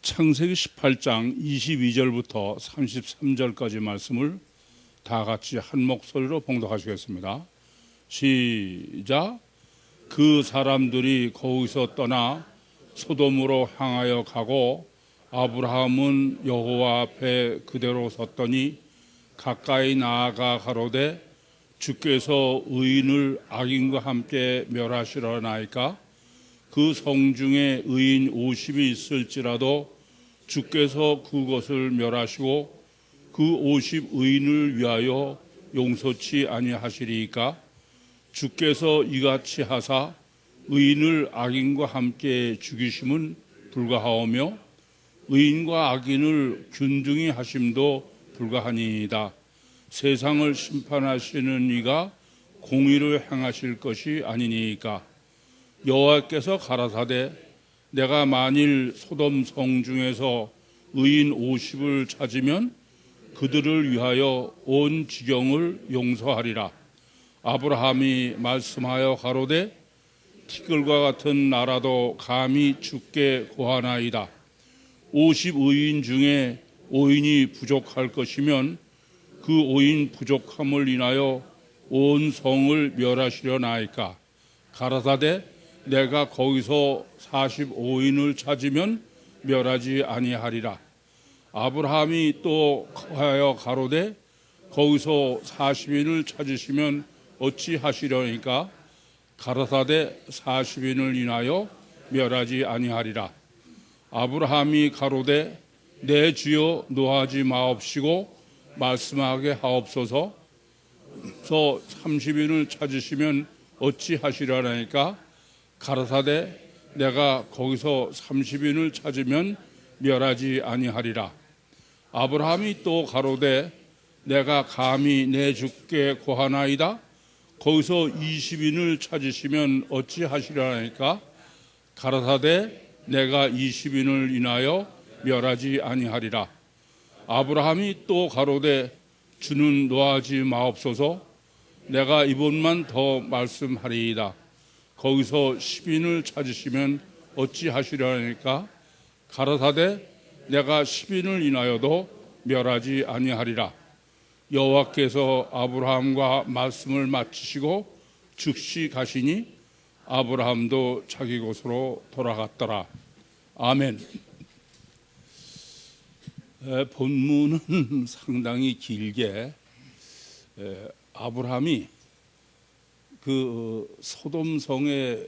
창세기 18장 22절부터 33절까지 말씀을 다 같이 한 목소리로 봉독하시겠습니다. 시작. 그 사람들이 거기서 떠나 소돔으로 향하여 가고 아브라함은 여호와 앞에 그대로 섰더니 가까이 나아가 가로되 주께서 의인을 악인과 함께 멸하시려나이까? 그 성중에 의인 50이 있을지라도 주께서 그것을 멸하시고 그 50 의인을 위하여 용서치 아니하시리이까? 주께서 이같이 하사 의인을 악인과 함께 죽이심은 불가하오며 의인과 악인을 균등히 하심도 불가하니이다. 세상을 심판하시는 이가 공의를 행하실 것이 아니니이까? 여호와께서 가라사대 내가 만일 소돔 성 중에서 의인 50을 찾으면 그들을 위하여 온 지경을 용서하리라. 아브라함이 말씀하여 가로되 티끌과 같은 나라도 감히 주께 고하나이다. 50 의인 중에 5인이 부족할 것이면 그 5인 부족함을 인하여 온 성을 멸하시려나이까? 가라사대 내가 거기서 45인을 찾으면 멸하지 아니하리라. 아브라함이 또 하여 가로되 거기서 40인을 찾으시면 어찌 하시려니까? 가라사대 40인을 인하여 멸하지 아니하리라. 아브라함이 가로되 내 주여 노하지 마옵시고 말씀하게 하옵소서. 30인을 찾으시면 어찌 하시려나이까? 가라사대 내가 거기서 30인을 찾으면 멸하지 아니하리라. 아브라함이 또 가로되 내가 감히 내 주께 고하나이다. 거기서 20인을 찾으시면 어찌 하시려나이까? 가라사대 내가 20인을 인하여 멸하지 아니하리라. 아브라함이 또 가로되 주는 노하지 마옵소서. 내가 이번만 더 말씀하리이다. 거기서 10인을 찾으시면 어찌 하시려니까? 가라사대 내가 10인을 인하여도 멸하지 아니하리라. 여호와께서 아브라함과 말씀을 마치시고 즉시 가시니 아브라함도 자기 곳으로 돌아갔더라. 아멘. 본문은 상당히 길게 아브라함이 그 소돔성에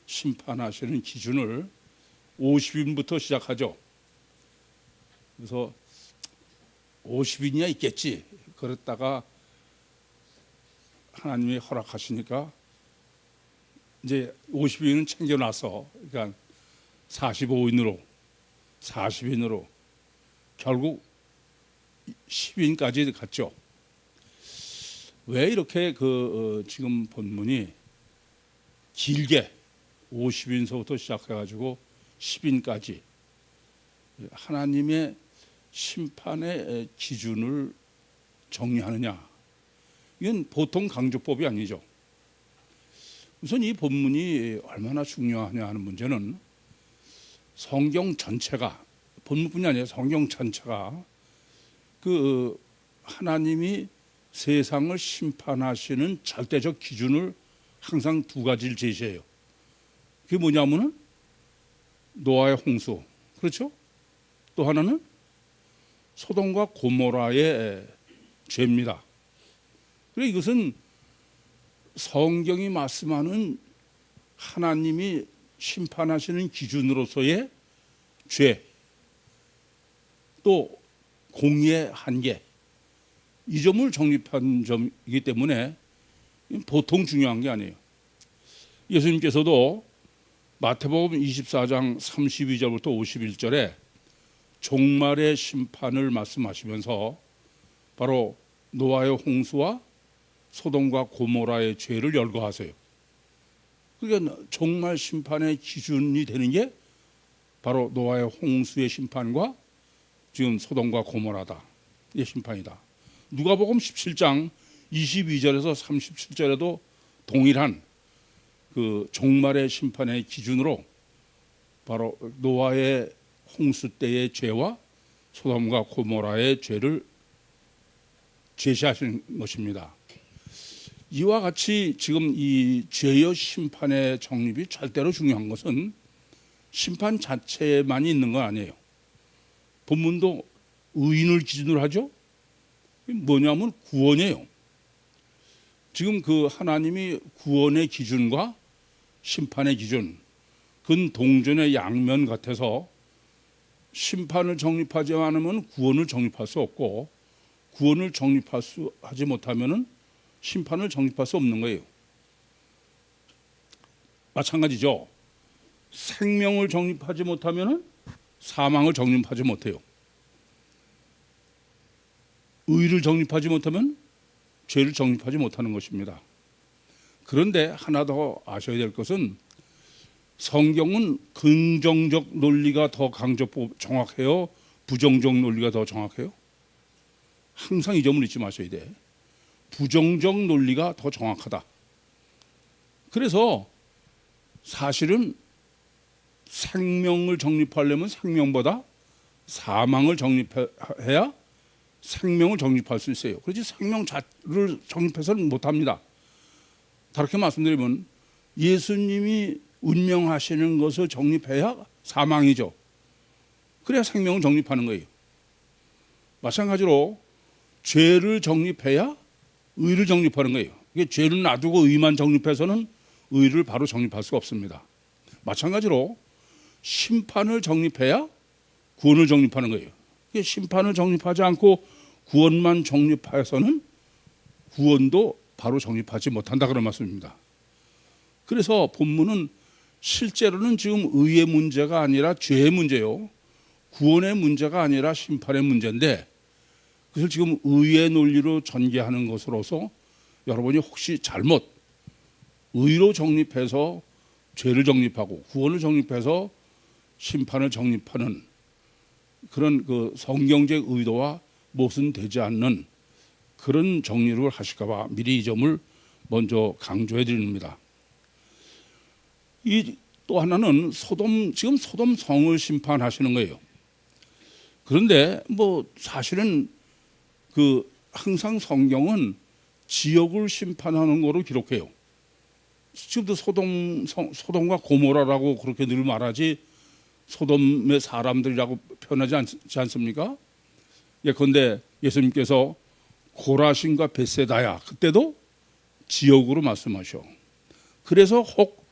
심판하시는 기준을 50인부터 시작하죠. 그래서 50인이야 있겠지. 그랬다가 하나님이 허락하시니까 이제 50인은 챙겨놔서 그러니까 45인으로 40인으로 결국 10인까지 갔죠. 왜 이렇게 지금 본문이 길게 50인서부터 시작해가지고 10인까지 하나님의 심판의 기준을 정리하느냐? 이건 보통 강조법이 아니죠. 우선 이 본문이 얼마나 중요하냐 하는 문제는 성경 전체가, 본문뿐이 아니라 성경 전체가 그 하나님이 세상을 심판하시는 절대적 기준을 항상 두 가지를 제시해요. 그게 뭐냐면은 노아의 홍수, 그렇죠? 또 하나는 소돔과 고모라의 죄입니다. 그래서 이것은 성경이 말씀하는 하나님이 심판하시는 기준으로서의 죄, 또 공의의 한계, 이 점을 정립한 점이기 때문에 보통 중요한 게 아니에요. 예수님께서도 마태복음 24장 32절부터 51절에 종말의 심판을 말씀하시면서 바로 노아의 홍수와 소돔과 고모라의 죄를 열거하세요. 그러니까 종말 심판의 기준이 되는 게 바로 노아의 홍수의 심판과 지금 소돔과 고모라다. 이 심판이다. 누가복음 17장 22절에서 37절에도 동일한 그 종말의 심판의 기준으로 바로 노아의 홍수 때의 죄와 소돔과 고모라의 죄를 제시하신 것입니다. 이와 같이 지금 이 죄의 심판의 정립이 절대로 중요한 것은 심판 자체에만 있는 건 아니에요. 본문도 의인을 기준으로 하죠. 뭐냐면 구원이에요. 지금 그 하나님이 구원의 기준과 심판의 기준, 그건 동전의 양면 같아서 심판을 정립하지 않으면 구원을 정립할 수 없고, 구원을 하지 못하면 심판을 정립할 수 없는 거예요. 마찬가지죠. 생명을 정립하지 못하면 사망을 정립하지 못해요. 의를 정립하지 못하면 죄를 정립하지 못하는 것입니다. 그런데 하나 더 아셔야 될 것은 성경은 긍정적 논리가 더 정확해요? 부정적 논리가 더 정확해요? 항상 이 점을 잊지 마셔야 돼. 부정적 논리가 더 정확하다. 그래서 사실은 생명을 정립하려면 생명보다 사망을 정립해야 생명을 정립할 수 있어요. 그렇지 생명을 정립해서는 못합니다. 다르게 말씀드리면 예수님이 운명하시는 것을 정립해야 사망이죠. 그래야 생명을 정립하는 거예요. 마찬가지로 죄를 정립해야 의를 정립하는 거예요. 이게 죄를 놔두고 의만 정립해서는 의를 바로 정립할 수가 없습니다. 마찬가지로 심판을 정립해야 구원을 정립하는 거예요. 심판을 정립하지 않고 구원만 정립해서는 구원도 바로 정립하지 못한다 그런 말씀입니다. 그래서 본문은 실제로는 지금 의의 문제가 아니라 죄의 문제요, 구원의 문제가 아니라 심판의 문제인데, 그것을 지금 의의 논리로 전개하는 것으로서 여러분이 혹시 잘못 의로 정립해서 죄를 정립하고 구원을 정립해서 심판을 정립하는 그런 그 성경적 의도와 모순되지 않는 그런 정리를 하실까 봐 미리 이 점을 먼저 강조해 드립니다. 이 또 하나는 지금 소돔 성을 심판하시는 거예요. 그런데 뭐 사실은 그 항상 성경은 지역을 심판하는 거로 기록해요. 지금도 소돔과 고모라라고 그렇게 늘 말하지 소돔의 사람들이라고 표현하지 않지 않습니까? 예컨대 예수님께서 고라신과 벳세다야, 그때도 지역으로 말씀하셔. 그래서 혹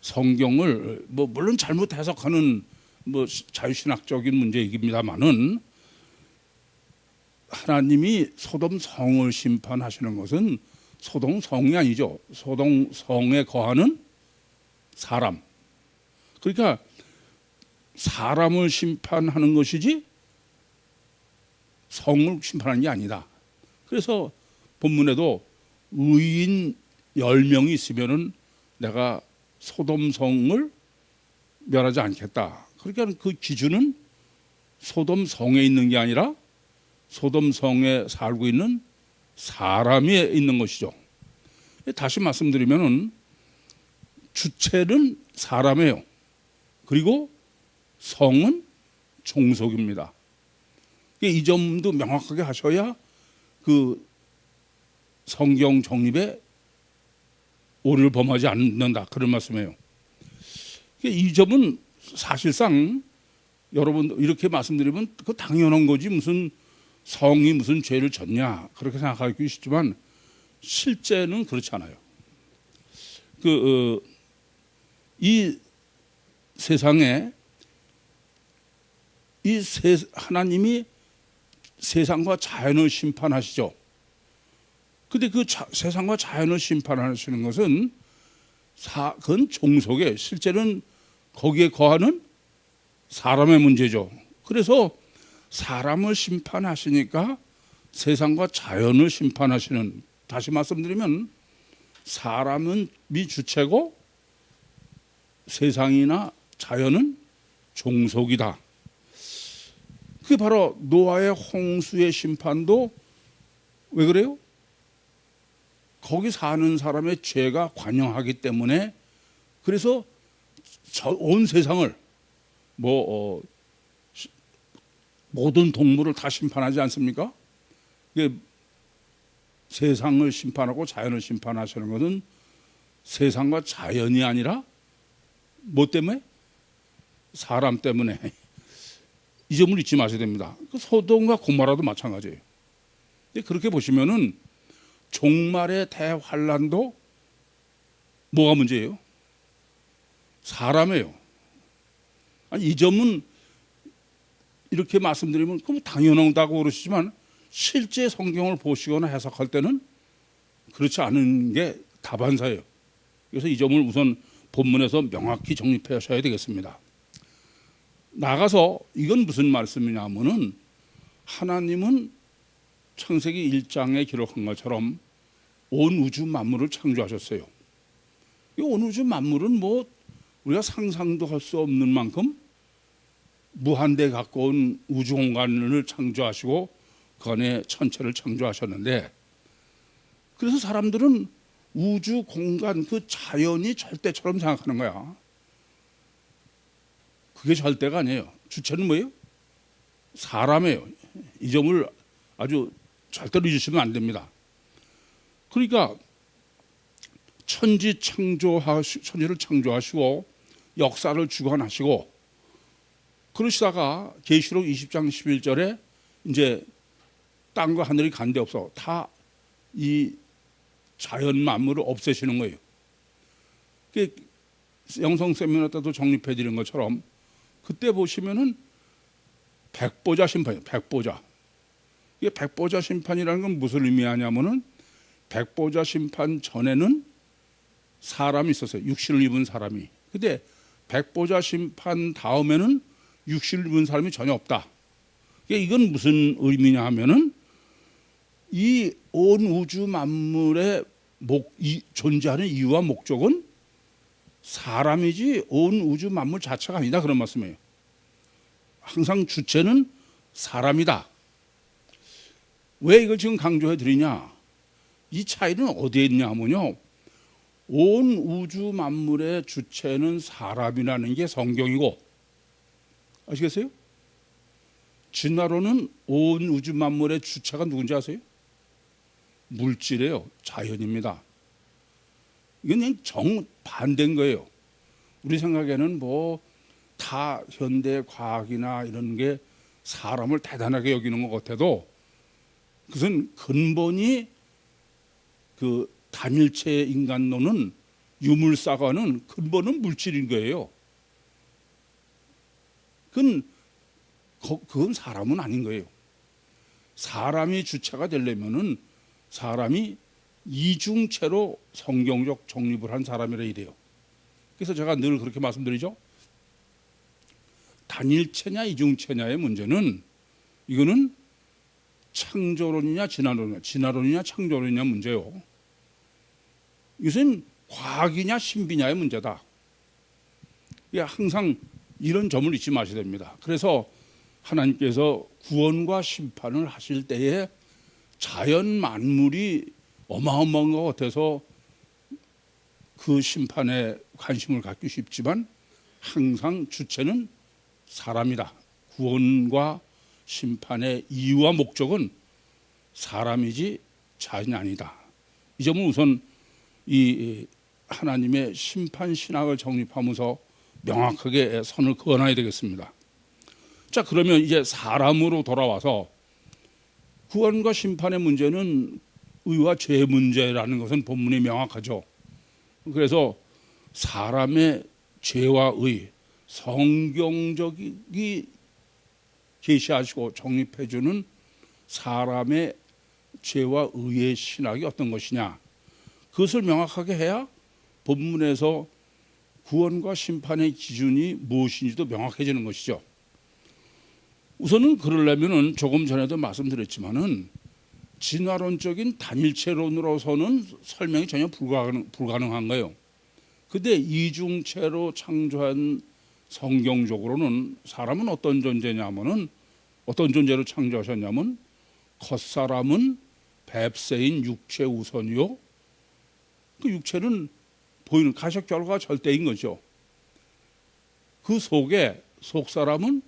성경을 뭐 물론 잘못 해석하는 뭐 자유신학적인 문제입니다만은 하나님이 소돔 성을 심판하시는 것은 소돔 성이 아니죠. 소돔 성에 거하는 사람. 그러니까 사람을 심판하는 것이지 성을 심판하는 게 아니다. 그래서 본문에도 의인 10명이 있으면은 내가 소돔 성을 멸하지 않겠다. 그러니까 그 기준은 소돔 성에 있는 게 아니라 소돔 성에 살고 있는 사람이 있는 것이죠. 다시 말씀드리면은 주체는 사람이에요. 그리고 성은 종속입니다. 이 점도 명확하게 하셔야 그 성경 정립에 오류를 범하지 않는다 그런 말씀이에요. 이 점은 사실상 여러분 이렇게 말씀드리면 그 당연한 거지 무슨 성이 무슨 죄를 졌냐 그렇게 생각하기 쉽지만 실제는 그렇지 않아요. 이 세상에 하나님이 세상과 자연을 심판하시죠. 근데 그 세상과 자연을 심판하시는 것은 그건 종속에 실제는 거기에 거하는 사람의 문제죠. 그래서 사람을 심판하시니까 세상과 자연을 심판하시는, 다시 말씀드리면 사람은 주체고 세상이나 자연은 종속이다. 그게 바로 노아의 홍수의 심판도 왜 그래요? 거기 사는 사람의 죄가 관영하기 때문에, 그래서 온 세상을 모든 동물을 다 심판하지 않습니까? 이게 세상을 심판하고 자연을 심판하시는 것은 세상과 자연이 아니라 뭐 때문에? 사람 때문에. 이 점을 잊지 마셔야 됩니다. 그 소돔과 고모라도 마찬가지예요. 그렇게 보시면은 종말의 대환란도 뭐가 문제예요? 사람이에요. 아니, 이 점은 이렇게 말씀드리면 그럼 당연하다고 그러시지만 실제 성경을 보시거나 해석할 때는 그렇지 않은 게 다반사예요. 그래서 이 점을 우선 본문에서 명확히 정립해 하셔야 되겠습니다. 나가서 이건 무슨 말씀이냐면은 하나님은 창세기 1장에 기록한 것처럼 온 우주 만물을 창조하셨어요. 이 온 우주 만물은 뭐 우리가 상상도 할 수 없는 만큼 무한대 가까운 우주 공간을 창조하시고 그 안에 천체를 창조하셨는데, 그래서 사람들은 우주 공간 그 자연이 절대처럼 생각하는 거야. 그게 절대가 아니에요. 주체는 뭐예요? 사람이에요. 이 점을 아주 절대로 잊으시면 안 됩니다. 그러니까 천지를 창조하시고 역사를 주관하시고 그러시다가 계시록 20장 11절에 이제 땅과 하늘이 간데 없어 다 이 자연 만물을 없애시는 거예요. 영성 세미나 때도 정립해 드린 것처럼 그때 보시면은 백보자 심판이에요. 백보자. 이게 백보자 심판이라는 건 무슨 의미하냐면은 백보자 심판 전에는 사람이 있었어요. 육신을 입은 사람이. 근데 백보자 심판 다음에는 육신을 입은 사람이 전혀 없다. 이건 무슨 의미냐 하면은 이 온 우주 만물의 존재하는 이유와 목적은 사람이지 온 우주 만물 자체가 아니다, 그런 말씀이에요. 항상 주체는 사람이다. 왜 이걸 지금 강조해 드리냐? 이 차이는 어디에 있냐면요, 온 우주 만물의 주체는 사람이라는 게 성경이고, 아시겠어요? 진화론은 온 우주 만물의 주체가 누군지 아세요? 물질이에요. 자연입니다. 이건 그냥 정반대인 거예요. 우리 생각에는 뭐 다 현대 과학이나 이런 게 사람을 대단하게 여기는 것 같아도 그것은 근본이 그 단일체 인간론은 유물사과는 근본은 물질인 거예요. 그건 사람은 아닌 거예요. 사람이 주체가 되려면은 사람이 이중체로 성경적 정립을 한 사람이라 이래요. 그래서 제가 늘 그렇게 말씀드리죠. 단일체냐 이중체냐의 문제는 이거는 창조론이냐 진화론이냐 창조론이냐 문제요. 이것은 과학이냐 신비냐의 문제다. 항상 이런 점을 잊지 마셔야 됩니다. 그래서 하나님께서 구원과 심판을 하실 때에 자연 만물이 어마어마한 것 같아서 그 심판에 관심을 갖기 쉽지만 항상 주체는 사람이다. 구원과 심판의 이유와 목적은 사람이지 자연이 아니다. 이 점은 우선 이 하나님의 심판 신학을 정립하면서 명확하게 선을 그어놔야 되겠습니다. 자, 그러면 이제 사람으로 돌아와서 구원과 심판의 문제는 의와 죄의 문제라는 것은 본문이 명확하죠. 그래서 사람의 죄와 의, 성경적이 계시하시고 정립해주는 사람의 죄와 의의 신학이 어떤 것이냐, 그것을 명확하게 해야 본문에서 구원과 심판의 기준이 무엇인지도 명확해지는 것이죠. 우선은 그러려면은 조금 전에도 말씀드렸지만은 진화론적인 단일체론으로서는 설명이 전혀 불가능한 거예요. 근데 이중체로 창조한 성경적으로는 사람은 어떤 존재냐면은 어떤 존재로 창조하셨냐면 겉사람은 뱁새인 육체 우선이요. 그 육체는 보이는 가식 결과가 절대인 거죠. 그 속에 속사람은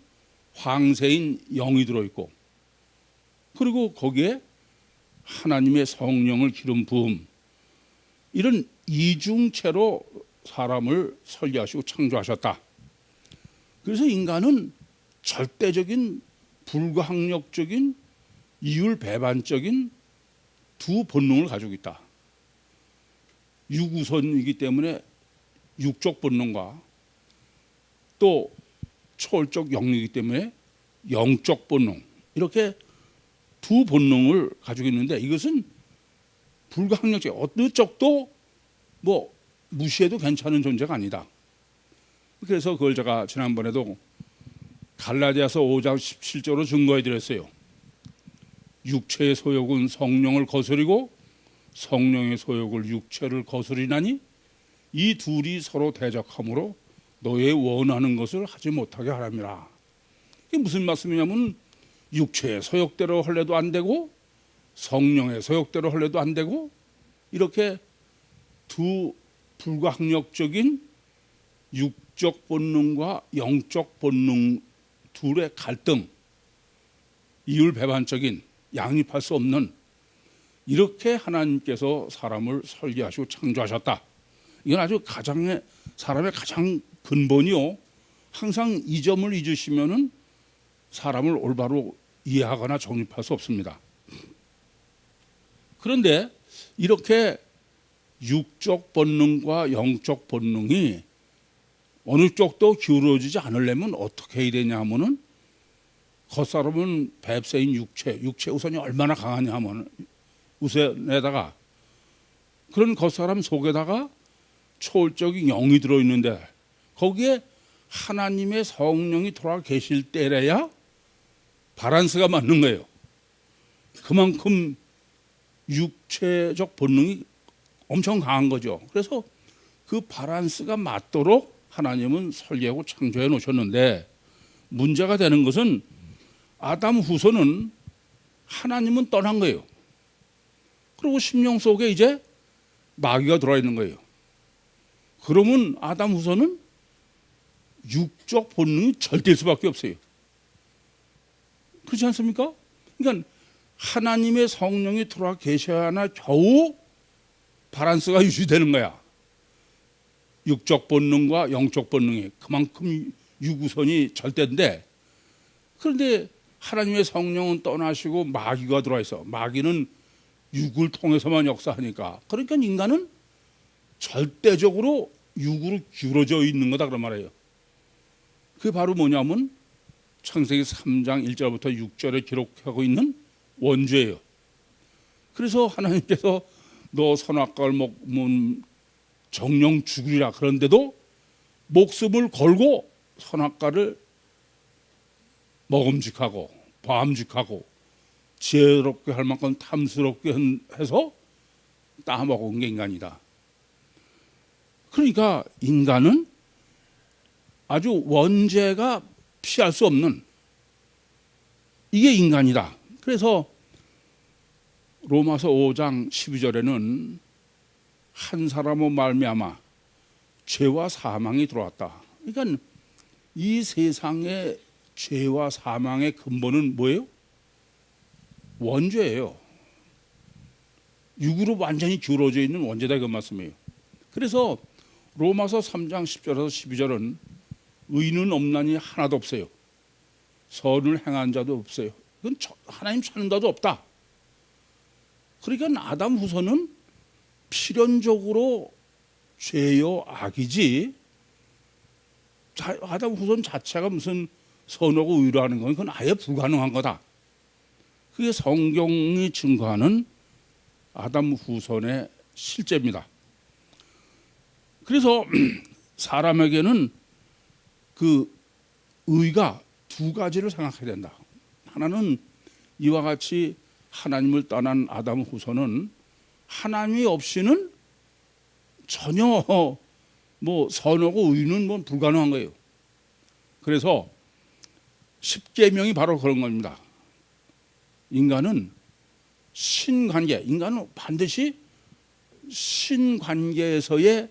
황새인 영이 들어있고, 그리고 거기에 하나님의 성령을 기름 부음, 이런 이중체로 사람을 설계하시고 창조하셨다. 그래서 인간은 절대적인 불가항력적인 이율배반적인 두 본능을 가지고 있다. 유구선이기 때문에 육적 본능과 또 초월적 영이기 때문에 영적 본능, 이렇게 두 본능을 가지고 있는데 이것은 불가항력적, 어느 쪽도 뭐 무시해도 괜찮은 존재가 아니다. 그래서 그걸 제가 지난번에도 갈라디아서 5장 17절로 증거해 드렸어요. 육체의 소욕은 성령을 거스리고 성령의 소욕을 육체를 거스리나니 이 둘이 서로 대적하므로 너의 원하는 것을 하지 못하게 하람이라. 이게 무슨 말씀이냐면 육체의 소욕대로 할래도 안 되고 성령의 소욕대로 할래도 안 되고, 이렇게 두 불가항력적인 육적 본능과 영적 본능 둘의 갈등, 이율배반적인 양립할 수 없는, 이렇게 하나님께서 사람을 설계하시고 창조하셨다. 이건 아주 사람의 가장 근본이요. 항상 이 점을 잊으시면은 사람을 올바로 이해하거나 정립할 수 없습니다. 그런데 이렇게 육적 본능과 영적 본능이 어느 쪽도 기울어지지 않으려면 어떻게 해야 되냐 하면은, 겉사람은 뱁새인 육체 우선이 얼마나 강하냐 하면 우선에다가 그런 겉사람 속에다가 초월적인 영이 들어있는데 거기에 하나님의 성령이 돌아 계실 때래야 바란스가 맞는 거예요. 그만큼 육체적 본능이 엄청 강한 거죠. 그래서 그 바란스가 맞도록 하나님은 설계하고 창조해 놓으셨는데, 문제가 되는 것은 아담 후손은 하나님은 떠난 거예요. 그리고 심령 속에 이제 마귀가 들어와 있는 거예요. 그러면 아담 후손은 육적 본능이 절대일 수밖에 없어요. 그렇지 않습니까? 그러니까 하나님의 성령이 들어와 계셔야나 겨우 바란스가 유지되는 거야. 육적 본능과 영적 본능이 그만큼 유구선이 절대인데, 그런데 하나님의 성령은 떠나시고 마귀가 들어와 있어. 마귀는 육을 통해서만 역사하니까, 그러니까 인간은 절대적으로 육으로 기울어져 있는 거다 그런 말이에요. 그게 바로 뭐냐면 창세기 3장 1절부터 6절에 기록하고 있는 원죄예요. 그래서 하나님께서 너 선악과를 먹으면 정령 죽으리라 그런데도 목숨을 걸고 선악과를 먹음직하고 범직하고 지혜롭게 할 만큼 탐스럽게 해서 따먹은 게 인간이다. 그러니까 인간은 아주 원죄가 피할 수 없는, 이게 인간이다. 그래서 로마서 5장 12절에는 한 사람의 말미암아 죄와 사망이 들어왔다. 그러니까 이 세상의 죄와 사망의 근본은 뭐예요? 원죄예요. 육으로 완전히 기울어져 있는 원죄다 그 말씀이에요. 그래서 로마서 3장 10절에서 12절은 의는 없나니 하나도 없어요. 선을 행한 자도 없어요. 그건 하나님 찾는 자도 없다. 그러니까 아담 후손은 필연적으로 죄요 악이지, 아담 후손 자체가 무슨 선하고 의로하는 건 그건 아예 불가능한 거다. 그게 성경이 증거하는 아담 후손의 실제입니다. 그래서 사람에게는 그 의가 두 가지를 생각해야 된다. 하나는 이와 같이 하나님을 떠난 아담 후손은 하나님이 없이는 전혀 뭐 선하고 의는 뭐 불가능한 거예요. 그래서 십계명이 바로 그런 겁니다. 인간은 신관계, 인간은 반드시 신관계에서의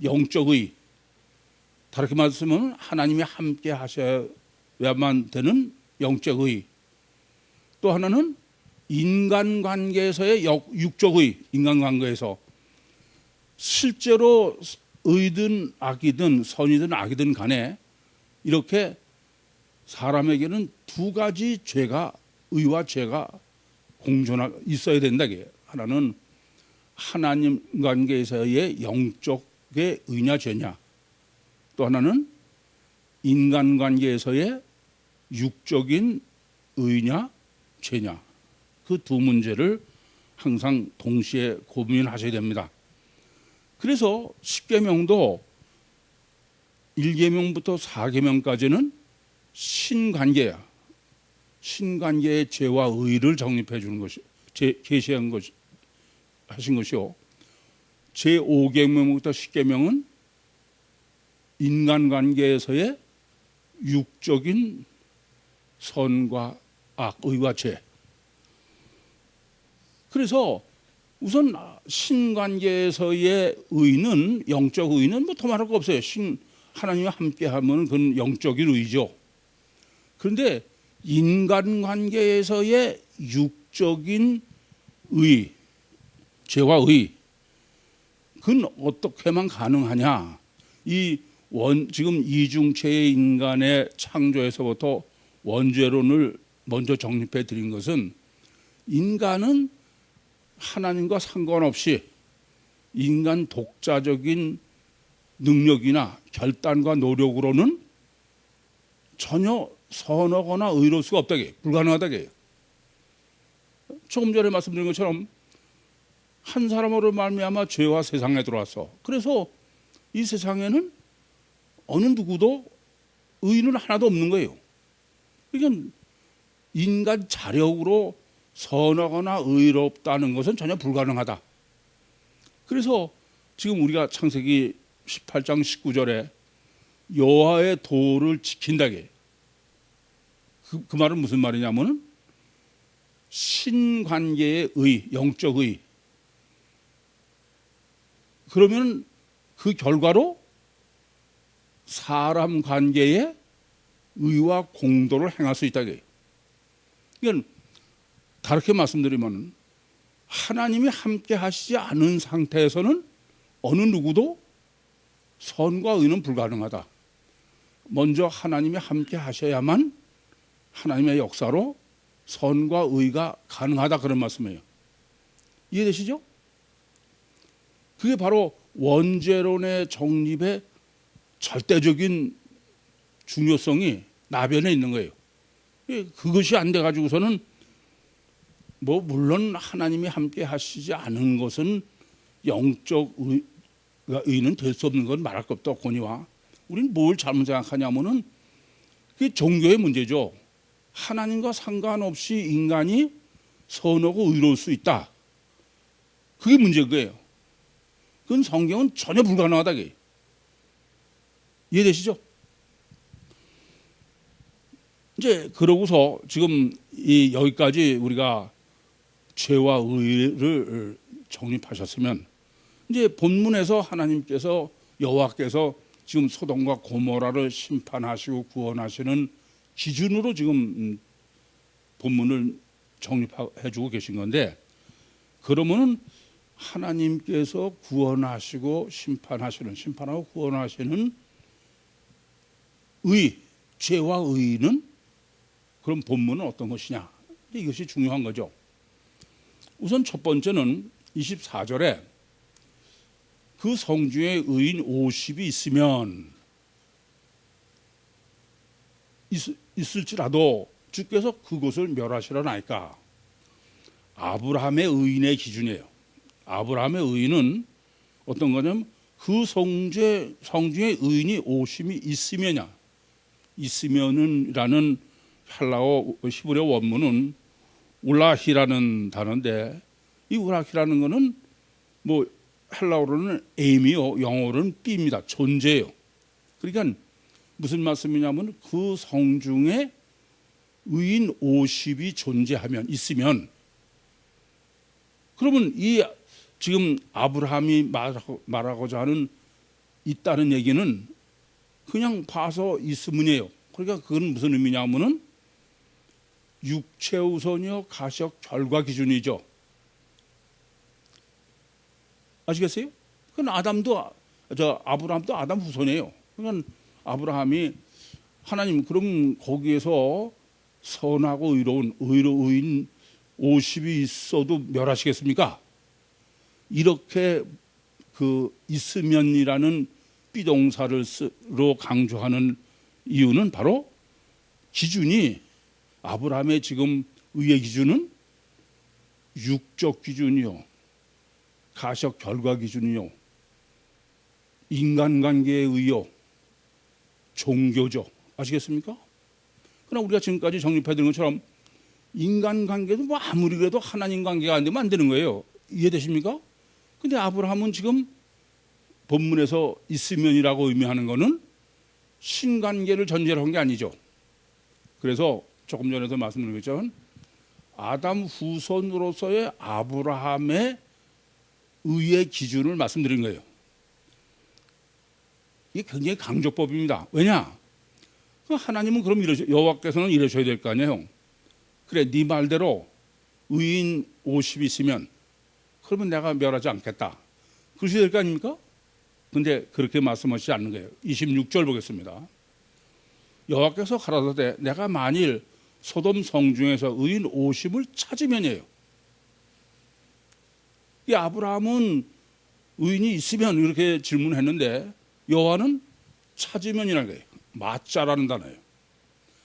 영적 의, 다르게 말씀은 하나님이 함께 하셔야 되는 영적 의. 또 하나는 인간관계에서의 육적 의. 인간관계에서 실제로 의든 악이든 선이든 악이든 간에 이렇게 사람에게는 두 가지 죄가, 의와 죄가 공존하 있어야 된다. 하나는 하나님 관계에서의 영적의 의냐 죄냐, 또 하나는 인간 관계에서의 육적인 의냐 죄냐. 그 두 문제를 항상 동시에 고민하셔야 됩니다. 그래서 10계명도 1계명부터 4계명까지는 신관계야. 신관계의 죄와 의를 정립해 주는 것이 계시한 것이 하신 것이요. 제5계명부터 10계명은 인간관계에서의 육적인 선과 악, 의와 죄. 그래서 우선 신관계에서의 의는, 영적 의는 뭐 더 말할 거 없어요. 하나님과 함께하면 그건 영적인 의죠. 그런데 인간관계에서의 육적인 의, 죄와 의, 그건 어떻게만 가능하냐. 지금 이중체의 인간의 창조에서부터 원죄론을 먼저 정립해 드린 것은, 인간은 하나님과 상관없이 인간 독자적인 능력이나 결단과 노력으로는 전혀 선하거나 의로울 수가 없다게, 불가능하다게. 조금 전에 말씀드린 것처럼 한 사람으로 말미암아 죄와 세상에 들어왔어. 그래서 이 세상에는 어느 누구도 의인은 하나도 없는 거예요. 그러니까 인간 자력으로 선하거나 의롭다는 것은 전혀 불가능하다. 그래서 지금 우리가 창세기 18장 19절에 여호와의 도를 지킨다게, 그 말은 무슨 말이냐면은 신관계의 의, 영적 의. 그러면 그 결과로 사람 관계의 의와 공도를 행할 수 있다게. 이건 다르게 말씀드리면 하나님이 함께 하시지 않은 상태에서는 어느 누구도 선과 의는 불가능하다. 먼저 하나님이 함께 하셔야만 하나님의 역사로 선과 의가 가능하다, 그런 말씀이에요. 이해되시죠? 그게 바로 원죄론의 정립의 절대적인 중요성이 나변에 있는 거예요. 그것이 안 돼가지고서는 물론 하나님이 함께 하시지 않은 것은 영적 의는 될 수 없는 건 말할 것도 없거니와, 우리는 뭘 잘못 생각하냐면은 그게 종교의 문제죠. 하나님과 상관없이 인간이 선하고 의로울 수 있다. 그게 문제인 거예요. 그건 성경은 전혀 불가능하다. 이해되시죠? 이제 그러고서 지금 여기까지 우리가 죄와 의를 정립하셨으면, 이제 본문에서 하나님께서, 여호와께서 지금 소돔과 고모라를 심판하시고 구원하시는 기준으로 지금 본문을 정립해 주고 계신 건데, 그러면은 하나님께서 구원하시고 심판하고 구원하시는 의, 죄와 의는 그럼 본문은 어떤 것이냐? 이것이 중요한 거죠. 우선 첫 번째는 24절에 그 성중에 의인 50이 있으면, 있을지라도 주께서 그곳을 멸하시려나이까. 아브라함의 의인의 기준이에요. 아브라함의 의인은 어떤 거냐면 그 성중에 의인이 50이 있으면이야. 있으면은이라는 헬라어 히브리어 원문은 울라히라는 단어인데, 이 울라히라는 거는 헬라어로는 M이요, 영어로는 B입니다. 존재예요. 그러니까 무슨 말씀이냐면 그 성중에 의인 50이 존재하면, 있으면, 그러면 이 지금 아브라함이 말하고자 하는 있다는 얘기는 그냥 봐서 있으면이에요. 그러니까 그건 무슨 의미냐면은 육체 우선이요 가시적 결과 기준이죠. 아시겠어요? 그건 아브라함도 아담 후손이에요. 그러니까 아브라함이 하나님 그럼 거기에서 선하고 의로운 의인 50이 있어도 멸하시겠습니까? 이렇게 그 있으면이라는 비동사를 강조하는 이유는 바로 기준이 아브라함의 지금 의의 기준은 육적 기준이요, 가시적 결과 기준이요, 인간관계의 의요, 종교죠. 아시겠습니까? 그러나 우리가 지금까지 정립해드린 것처럼 인간관계도 뭐 아무리 그래도 하나님 관계가 안 되면 안 되는 거예요. 이해되십니까? 근데 아브라함은 지금 본문에서 있으면이라고 의미하는 것은 신관계를 전제로 한 게 아니죠. 그래서 조금 전에도 말씀드린 것처럼 아담 후손으로서의 아브라함의 의의 기준을 말씀드린 거예요. 이게 굉장히 강조법입니다. 왜냐? 하나님은 그럼 여호와께서는 이러셔야 될 거 아니에요. 그래, 네 말대로 의인 50이 있으면 그러면 내가 멸하지 않겠다. 그러셔야 될 거 아닙니까? 근데 그렇게 말씀하시지 않는 거예요. 26절 보겠습니다. 여호와께서 가라사대 내가 만일 소돔 성 중에서 의인 50을 찾으면이에요. 이 아브라함은 의인이 있으면 이렇게 질문했는데 여호와는 찾으면이라는 거예요. 마짜라는 단어예요.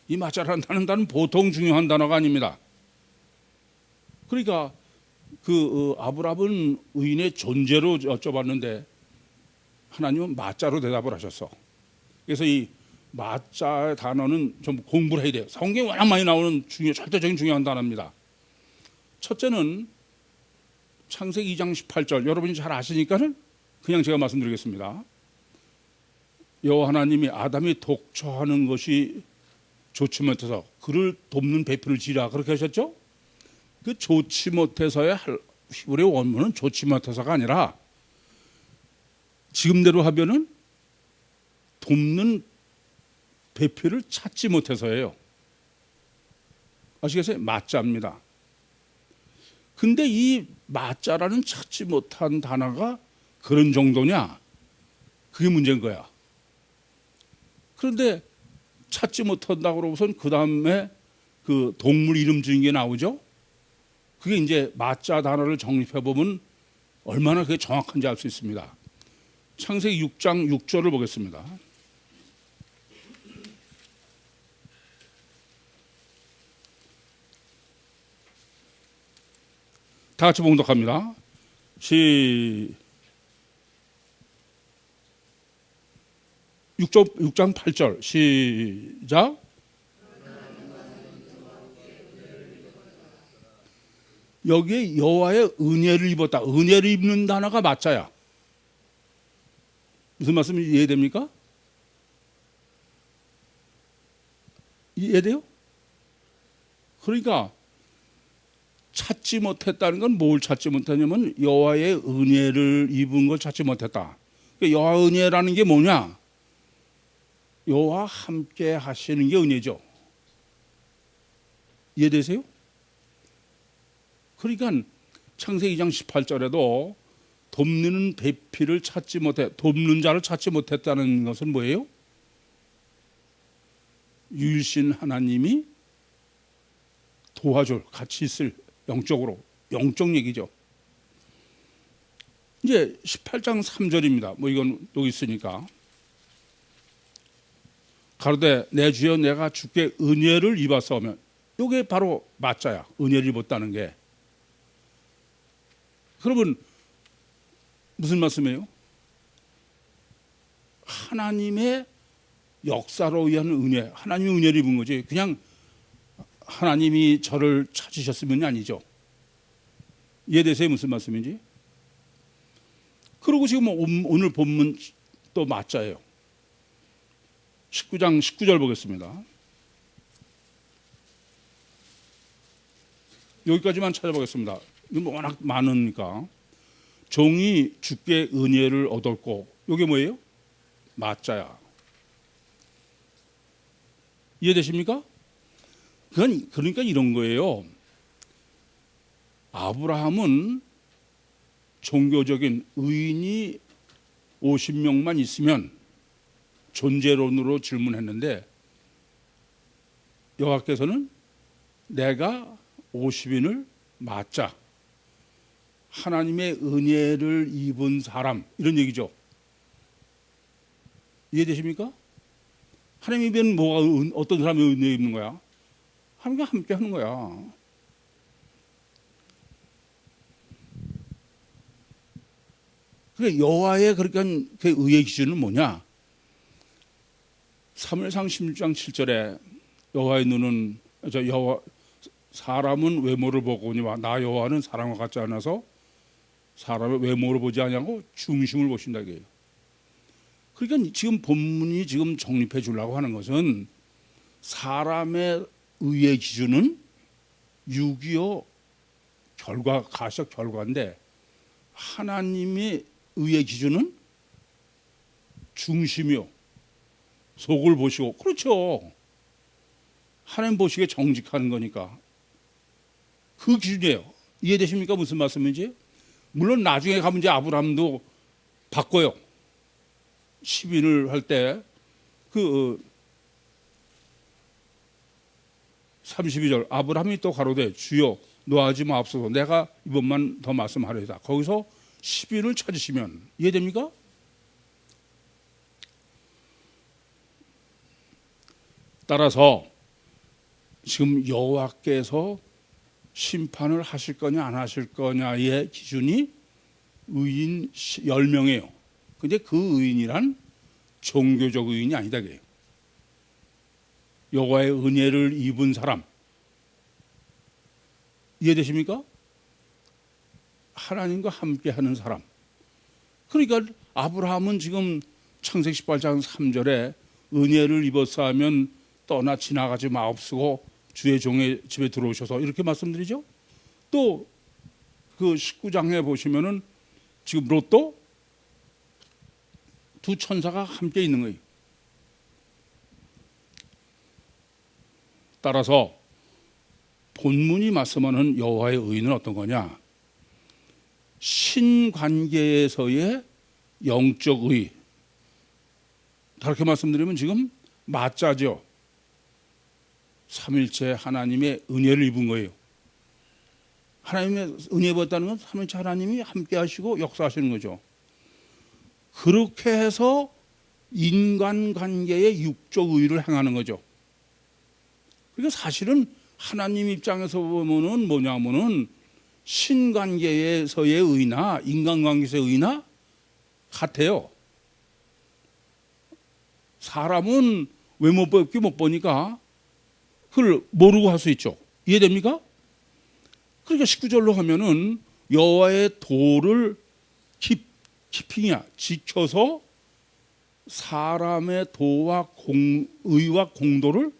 이 마짜라는 단어는 보통 중요한 단어가 아닙니다. 그러니까 아브라함은 의인의 존재로 여쭤봤는데 하나님은 마짜로 대답을 하셨어. 그래서 이 마짜의 단어는 좀 공부를 해야 돼요. 성경에 워낙 많이 나오는 절대적인 중요한 단어입니다. 첫째는 창세기 2장 18절 여러분이 잘 아시니까는 그냥 제가 말씀드리겠습니다. 여호와 하나님이 아담이 독처하는 것이 좋지 못해서 그를 돕는 배필을 지라 그렇게 하셨죠? 그 좋지 못해서의 히브리 원문은 좋지 못해서가 아니라 지금대로 하면은 돕는 배필을 찾지 못해서예요. 아시겠어요? 마짜입니다. 근데 이 마짜라는 찾지 못한 단어가 그런 정도냐? 그게 문제인 거야. 그런데 찾지 못한다고 그러고선 그 다음에 그 동물 이름 지은 게 나오죠? 그게 이제 마짜 단어를 정립해 보면 얼마나 그게 정확한지 알 수 있습니다. 창세기 6장 6절을 보겠습니다. 다 같이 봉독합니다. 6장 8절 시작. 여기에 여호와의 은혜를 입었다. 은혜를 입는 단어가 마짜야. 무슨 말씀인지 이해됩니까? 이해돼요? 그러니까 찾지 못했다는 건 뭘 찾지 못했냐면 여호와의 은혜를 입은 걸 찾지 못했다. 그러니까 여호와 은혜라는 게 뭐냐? 여호와 함께 하시는 게 은혜죠. 이해되세요? 그러니까 창세기 2장 18절에도 돕는 배필을 찾지 못해, 돕는 자를 찾지 못했다는 것은 뭐예요? 유일신 하나님이 도와줄, 같이 있을 영적으로, 영적 얘기죠. 이제 18장 3절입니다. 뭐 이건 여기 있으니까. 가로되 내 주여 내가 주께 은혜를 입었사오면, 이게 바로 마짜야. 은혜를 입었다는 게. 그러면 무슨 말씀이에요? 하나님의 역사로 의한 은혜, 하나님의 은혜를 입은 거지. 그냥 하나님이 저를 찾으셨으면 아니죠. 이해되세요? 무슨 말씀인지? 그리고 지금 오늘 본문 또 마짜예요. 19장 19절 보겠습니다. 여기까지만 찾아보겠습니다. 이건 워낙 많으니까. 종이 주께 은혜를 얻었고, 이게 뭐예요? 마짜야. 이해되십니까? 그건 그러니까 이런 거예요. 아브라함은 종교적인 의인이 50명만 있으면 존재론으로 질문했는데 여호와께서는 내가 50인을 맞자 하나님의 은혜를 입은 사람 이런 얘기죠. 이해되십니까? 하나님 입에는 뭐가 어떤 사람이 은혜 입는 거야? 하나님과 함께 하는 거야. 그러니까 여호와의 그러니까 그 의의 기준은 뭐냐? 사무엘상 16장 7절에 여호와의 눈은 여호와 사람은 외모를 보거니와 나 여호와는 사람과 같지 않아서 사람의 외모를 보지 아니하고 중심을 보신다 이게요. 그러니까 지금 본문이 지금 정립해 주려고 하는 것은 사람의 의의 기준은 6.25 결과 가시적 결과인데 하나님의 의의 기준은 중심이요. 속을 보시고 그렇죠. 하나님 보시기에 정직하는 거니까 그 기준이에요. 이해되십니까? 무슨 말씀인지? 물론 나중에 가면 이제 아브라함도 바꿔요. 10인을 할 때 그 32절 아브라함이 또 가로되 주여 노하지 마옵소서 내가 이번만 더 말씀하려다. 거기서 10인을 찾으시면 이해됩니까? 따라서 지금 여호와께서 심판을 하실 거냐 안 하실 거냐의 기준이 의인 10명이에요. 근데 그 의인이란 종교적 의인이 아니다 그래요. 여호와의 은혜를 입은 사람 이해되십니까? 하나님과 함께하는 사람. 그러니까 아브라함은 지금 창세기 18장 3절에 은혜를 입었사 하면 떠나 지나가지 마옵시고 주의 종의 집에 들어오셔서 이렇게 말씀드리죠. 또 그 19장에 보시면은 지금 롯도 두 천사가 함께 있는 거예요. 따라서 본문이 말씀하는 여호와의 의는 어떤 거냐? 신관계에서의 영적 의. 다르게 말씀드리면 지금 맞자죠. 삼일체 하나님의 은혜를 입은 거예요. 하나님의 은혜 받았다는 건 삼일체 하나님이 함께 하시고 역사하시는 거죠. 그렇게 해서 인간관계의 육적 의를 행하는 거죠. 그러니까 사실은 하나님 입장에서 보면은 뭐냐면은 신관계에서의 의나 인간관계에서의 의나 같아요. 사람은 외모밖에 못 보니까 그걸 모르고 할 수 있죠. 이해됩니까? 그러니까 19절로 하면은 여호와의 도를 깊이냐 지켜서 사람의 도와 의와 공도를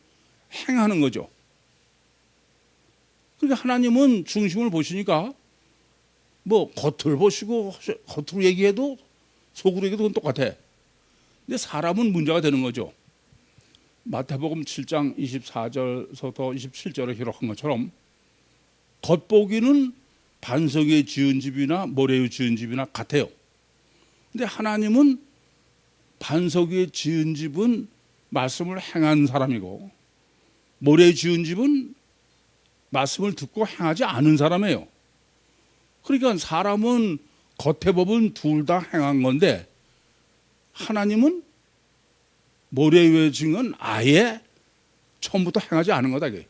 행하는 거죠. 그러니까 하나님은 중심을 보시니까 뭐 겉을 보시고 겉으로 얘기해도 속으로 얘기해도 그건 똑같아. 근데 사람은 문제가 되는 거죠. 마태복음 7장 24절부터 27절에 기록한 것처럼 겉보기는 반석에 지은 집이나 모래에 지은 집이나 같아요. 근데 하나님은 반석에 지은 집은 말씀을 행한 사람이고 모래에 지은 집은 말씀을 듣고 행하지 않은 사람이에요. 그러니까 사람은 겉에 보면 둘 다 행한 건데 하나님은 모래 위에 지은 건 아예 처음부터 행하지 않은 거다. 이게.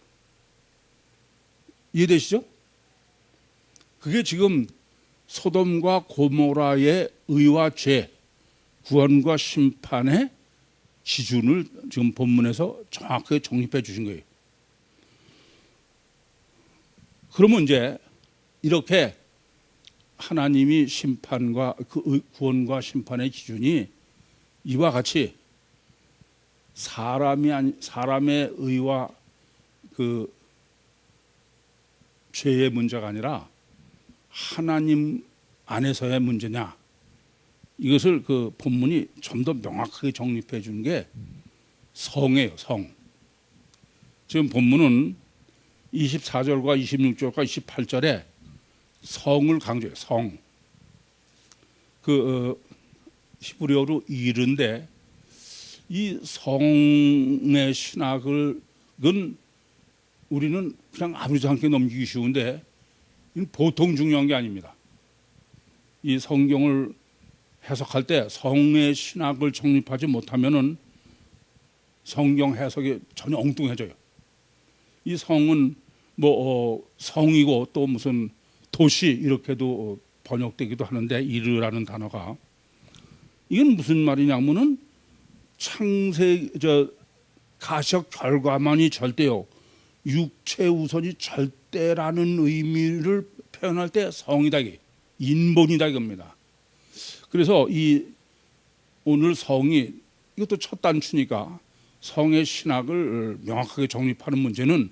이해되시죠? 그게 지금 소돔과 고모라의 의와 죄, 구원과 심판의 기준을 지금 본문에서 정확하게 정립해 주신 거예요. 그러면 이제 이렇게 하나님이 심판과 그 구원과 심판의 기준이 이와 같이 사람의 의와 그 죄의 문제가 아니라 하나님 안에서의 문제냐, 이것을 그 본문이 좀 더 명확하게 정립해 주는 게 성이에요. 성. 지금 본문은 24절과 26절과 28절에 성을 강조해요. 성. 히브리어로 일인데 이 성의 신학은 우리는 그냥 아무렇지 않게 넘기기 쉬운데 이건 보통 중요한 게 아닙니다. 이 성경을 해석할 때 성의 신학을 정립하지 못하면은 성경 해석이 전혀 엉뚱해져요. 이 성은 성이고 또 무슨 도시 이렇게도 번역되기도 하는데 이르라는 단어가 이건 무슨 말이냐면은 가시적 결과만이 절대요. 육체 우선이 절대라는 의미를 표현할 때 성이다, 인본이다 이겁니다. 그래서 오늘 성이 이것도 첫 단추니까 성의 신학을 명확하게 정립하는 문제는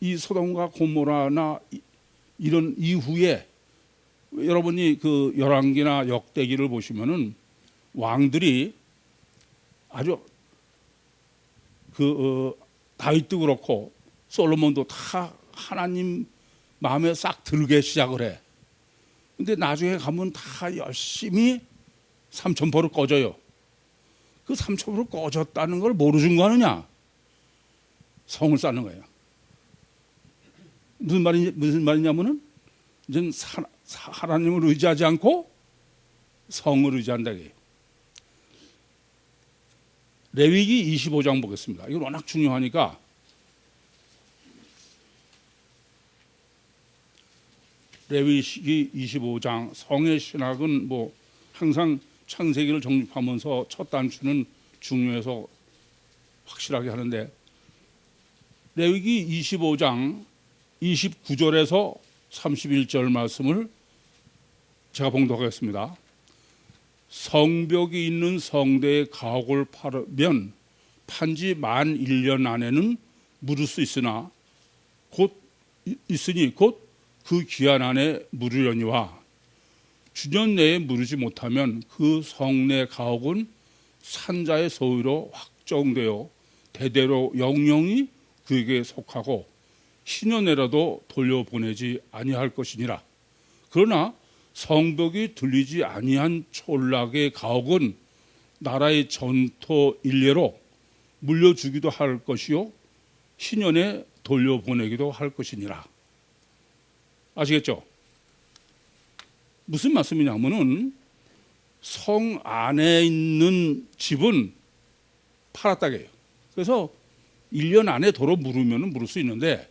이 소돔과 고모라나 이런 이후에 여러분이 그 열왕기나 역대기를 보시면은 왕들이 아주 다윗도 그렇고 솔로몬도 다 하나님 마음에 싹 들게 시작을 해. 근데 나중에 가면 다 열심히 삼천포를 꺼져요. 그 삼천포를 꺼졌다는 걸 뭐로 증거하느냐? 성을 쌓는 거예요. 무슨 말이냐면은 이제 하나님을 의지하지 않고 성을 의지한다 이게요. 레위기 25장 보겠습니다. 이건 워낙 중요하니까 레위기 25장 성의 신학은 항상 창세기를 정립하면서 첫 단추는 중요해서 확실하게 하는데 레위기 25장 29절에서 31절 말씀을 제가 봉독하겠습니다. 성벽이 있는 성대의 가옥을 팔면 판지 만 1년 안에는 물을 수 있으니 곧 그 기한 안에 물으려니와 주년 내에 물으지 못하면 그 성내 가옥은 산자의 소유로 확정되어 대대로 영영이 그에게 속하고 신년내라도 돌려보내지 아니할 것이니라. 그러나 성벽이 들리지 아니한 촌락의 가옥은 나라의 전토 일례로 물려주기도 할 것이요 신년에 돌려보내기도 할 것이니라. 아시겠죠? 무슨 말씀이냐면은 성 안에 있는 집은 팔았다게요. 그래서 1년 안에 도로 물으면 물을 수 있는데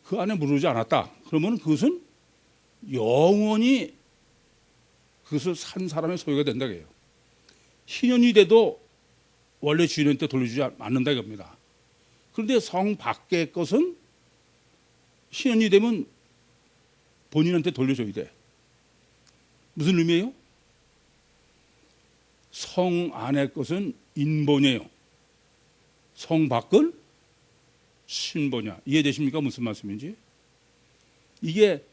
그 안에 물르지 않았다. 그러면 그것은 영원히 그것을 산 사람의 소유가 된다 그래요. 신년이 돼도 원래 주인한테 돌려주지 않는다 이겁니다. 그런데 성 밖의 것은 신년이 되면 본인한테 돌려줘야 돼. 무슨 의미예요? 성 안의 것은 인본이에요. 성 밖은 신본이야. 이해되십니까? 무슨 말씀인지? 이게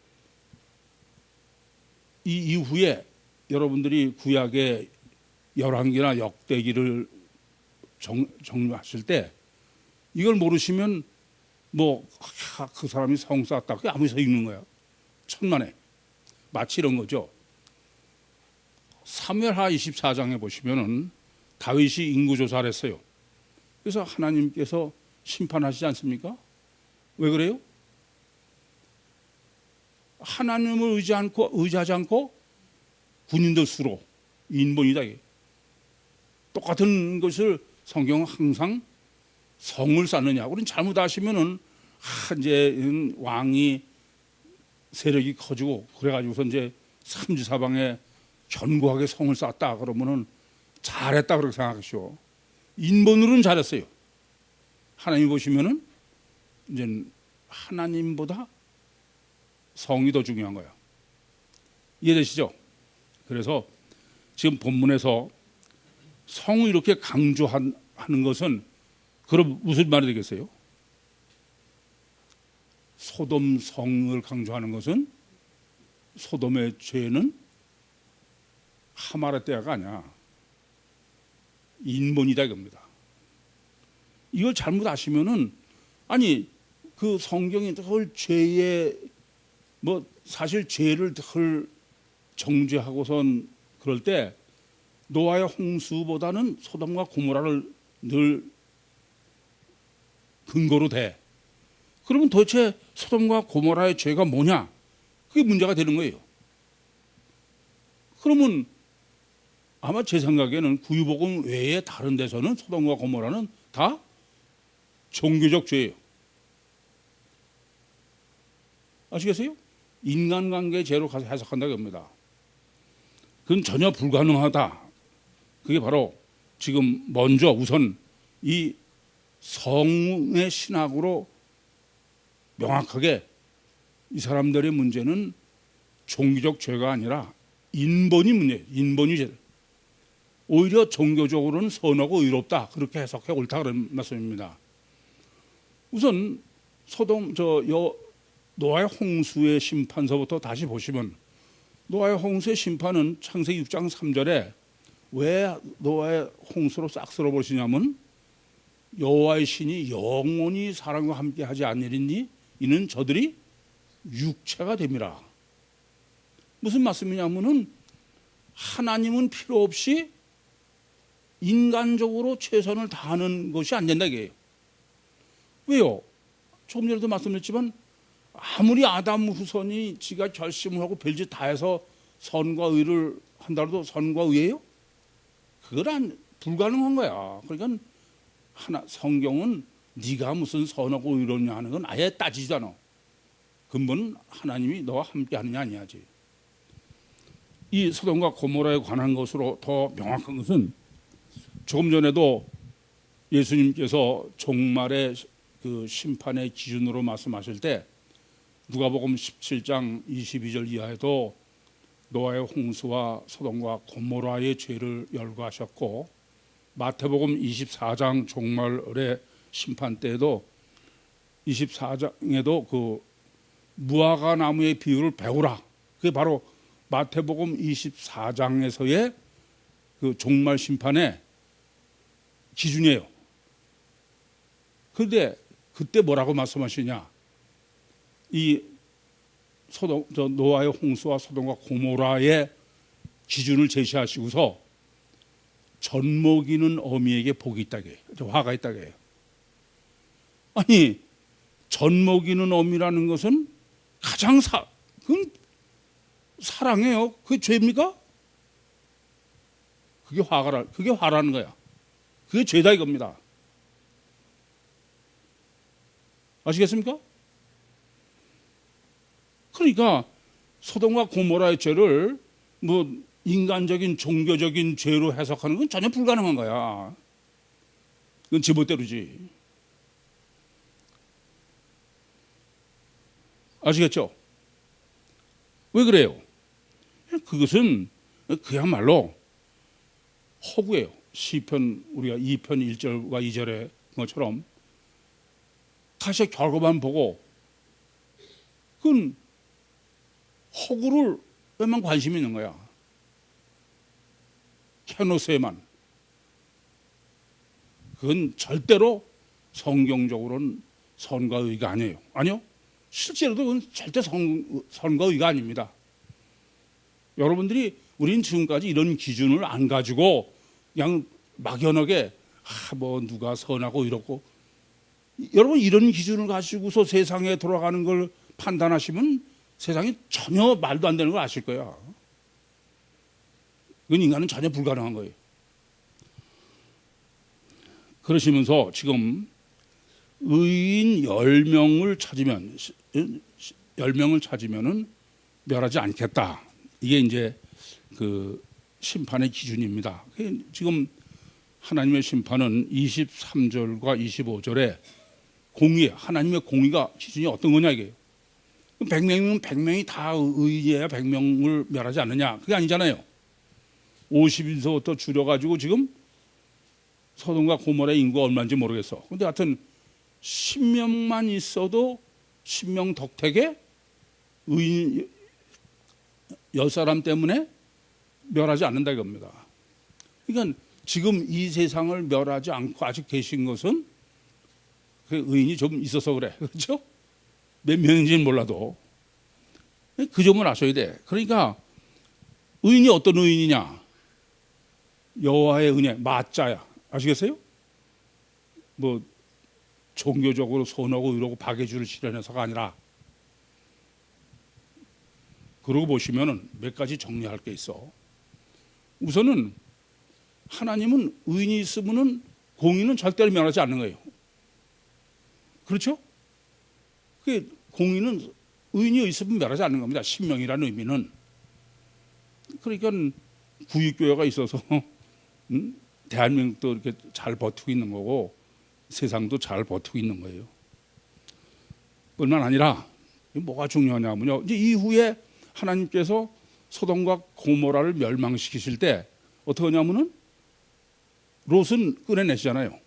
이 이후에 여러분들이 구약의 열왕기나 역대기를 정리하실 때 이걸 모르시면 그 사람이 성 쌓았다. 그게 아무 서 읽는 거야. 천만에. 마치 이런 거죠. 사무엘하 24장에 보시면은 다윗이 인구조사를 했어요. 그래서 하나님께서 심판하시지 않습니까? 왜 그래요? 하나님을 의지하지 않고 군인들 수로 인본이다. 똑같은 것을 성경은 항상 성을 쌓느냐. 우리는 잘못하시면은 이제 왕이 세력이 커지고 그래가지고서 이제 삼지사방에 견고하게 성을 쌓았다 그러면은 잘했다 그렇게 생각하시오. 인본으로는 잘했어요. 하나님 보시면은 이제 하나님보다 성이 더 중요한 거예요. 이해되시죠? 그래서 지금 본문에서 성을 이렇게 강조하는 것은 그럼 무슨 말이 되겠어요? 소돔 성을 강조하는 것은 소돔의 죄는 하마르 때가 아니야. 인본이다 이겁니다. 이걸 잘못 아시면은 아니 그 성경이 헐 죄의 뭐 사실 죄를 헐 정죄하고선 그럴 때 노아의 홍수보다는 소돔과 고모라를 늘 근거로 대. 그러면 도대체 소돔과 고모라의 죄가 뭐냐? 그게 문제가 되는 거예요. 그러면 아마 제 생각에는 구유복음 외에 다른 데서는 소돔과 고모라는 다 종교적 죄예요. 아시겠어요? 인간관계 죄로 가서 해석한다고 합니다. 그건 전혀 불가능하다. 그게 바로 지금 먼저 우선 이 성의 신학으로 명확하게 이 사람들의 문제는 종교적 죄가 아니라 인본이 문제예요. 인본이 죄. 오히려 종교적으로는 선하고 의롭다. 그렇게 해석해 옳다 그런 말씀입니다. 우선 노아의 홍수의 심판서부터 다시 보시면 노아의 홍수의 심판은 창세기 6장 3절에 왜 노아의 홍수로 싹 쓸어버리시냐면 여호와의 신이 영원히 사람과 함께 하지 않으리니 이는 저들이 육체가 됨이라. 무슨 말씀이냐면은 하나님은 필요 없이 인간적으로 최선을 다하는 것이 안 된다 이게요. 왜요? 조금 전에도 말씀드렸지만 아무리 아담 후손이 지가 결심을 하고 별짓 다 해서 선과 의를 한다고 해도 선과 의예요? 그건 불가능한 거야. 그러니까 성경은 네가 무슨 선하고 의로냐 하는 건 아예 따지지도 않아. 근본은 하나님이 너와 함께 하느냐 아니야지. 이 소돔과 고모라에 관한 것으로 더 명확한 것은 조금 전에도 예수님께서 종말의 그 심판의 기준으로 말씀하실 때 누가복음 17장 22절 이하에도 노아의 홍수와 소돔과 고모라의 죄를 열거하셨고 마태복음 24장 종말의 심판 때에도 24장에도 그 무화과 나무의 비유를 배우라. 그게 바로 마태복음 24장에서의 그 종말 심판의 기준이에요. 그런데 그때 뭐라고 말씀하시냐? 이 노아의 홍수와 소돔과 고모라의 기준을 제시하시고서 젖먹이는 어미에게 복이 있다게 해요. 화가 있다게 해요. 아니 젖먹이는 어미라는 것은 가장 그건 사랑해요. 그게 죄입니까? 그게 화라는 거야. 그게 죄다 이겁니다. 아시겠습니까? 그러니까 소돔과 고모라의 죄를 뭐 인간적인 종교적인 죄로 해석하는 건 전혀 불가능한 거야. 그건 제멋대로지. 아시겠죠? 왜 그래요? 그것은 그야말로 허구예요. 시편 우리가 2편 1절과 2절의 것처럼 가시 결과만 보고 그건 허구를 왜만 관심이 있는 거야. 캐노스에만. 그건 절대로 성경적으로는 선과 의가 아니에요. 아니요. 실제로도 그건 절대 선과 의가 아닙니다. 여러분들이 우리는 지금까지 이런 기준을 안 가지고 그냥 막연하게 뭐 누가 선하고 이렇고 여러분 이런 기준을 가지고서 세상에 돌아가는 걸 판단하시면 세상이 전혀 말도 안 되는 걸 아실 거야. 그건 인간은 전혀 불가능한 거예요. 그러시면서 지금 의인 10명을 찾으면은 멸하지 않겠다. 이게 이제 그 심판의 기준입니다. 지금 하나님의 심판은 23절과 25절에 하나님의 공의가 기준이 어떤 거냐 이게. 100명이면 100명이 다 의인이어야 100명을 멸하지 않느냐. 그게 아니잖아요. 50에서부터 줄여가지고 지금 소돔과 고모라의 인구가 얼마인지 모르겠어. 근데 하여튼 10명만 있어도 10명 덕택에 의인 10사람 때문에 멸하지 않는다 이겁니다. 그러니까 지금 이 세상을 멸하지 않고 아직 계신 것은 그 의인이 좀 있어서 그래. 그렇죠? 몇 명인지는 몰라도 그 점을 아셔야 돼. 그러니까 의인이 어떤 의인이냐? 여호와의 은혜, 마자야. 아시겠어요? 뭐 종교적으로 선하고 의로고 박해주를 실현해서가 아니라, 그러고 보시면은 몇 가지 정리할 게 있어. 우선은 하나님은 의인이 있으면은 공의는 절대로 면하지 않는 거예요. 그렇죠? 그 공의는 의인이 있으면 멸하지 않는 겁니다. 신명이라는 의미는. 그러니까 구유교회가 있어서 대한민국도 이렇게 잘 버티고 있는 거고 세상도 잘 버티고 있는 거예요. 뿐만 아니라 뭐가 중요하냐면요, 이제 이후에 하나님께서 소돔과 고모라를 멸망시키실 때 어떻게 하냐면은 롯은 꺼내내시잖아요.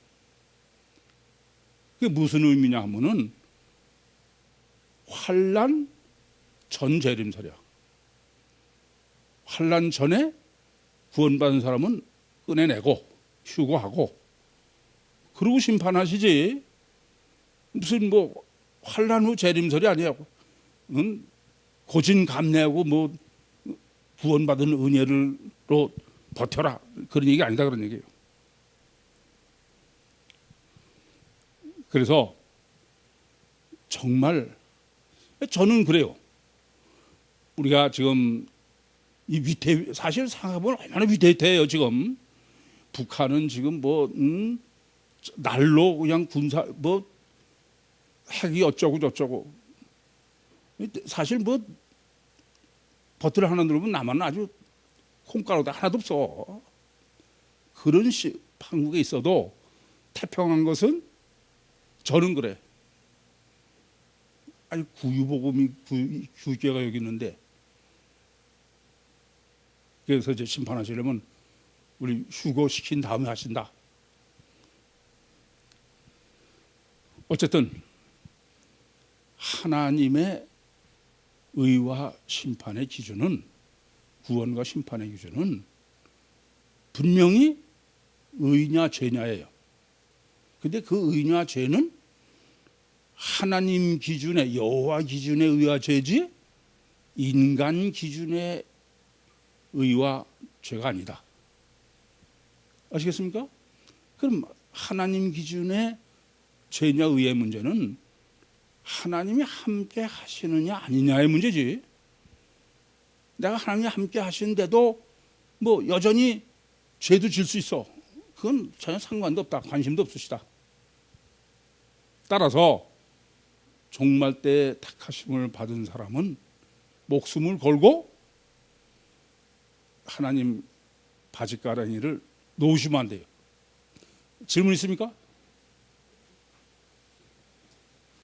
그게 무슨 의미냐 하면은 환난 전 재림설이야. 환난 전에 구원받은 사람은 꺼내내고 휴거하고 그러고 심판하시지, 무슨 뭐 환난 후 재림설이 아니야. 고진감래하고 뭐 구원받은 은혜로 버텨라, 그런 얘기 아니다, 그런 얘기예요. 그래서 정말 저는 그래요. 우리가 지금 이 위태, 사실 생각해보면 얼마나 위태위태해요. 지금 북한은 지금 뭐 날로 그냥 군사 뭐 핵이 어쩌고 저쩌고, 사실 뭐 버튼을 하나 누르면 남한은 아주 콩가루도 하나도 없어. 그런 판국에 있어도 태평한 것은 저는 그래. 아니 구유복음이 구유교회가 여기 있는데, 그래서 이제 심판하시려면 우리 휴거시킨 다음에 하신다. 어쨌든 하나님의 의와 심판의 기준은, 구원과 심판의 기준은 분명히 의냐 죄냐예요. 근데 그 의냐 죄는 하나님 기준의, 여호와 기준의 의와 죄지 인간 기준의 의와 죄가 아니다. 아시겠습니까? 그럼 하나님 기준의 죄냐 의의 문제는 하나님이 함께 하시느냐 아니냐의 문제지. 내가 하나님이 함께 하시는데도 뭐 여전히 죄도 질 수 있어. 그건 전혀 상관도 없다. 관심도 없으시다. 따라서 종말 때 택하심을 받은 사람은 목숨을 걸고 하나님 바짓가랑이를 놓으시면 안 돼요. 질문 있습니까?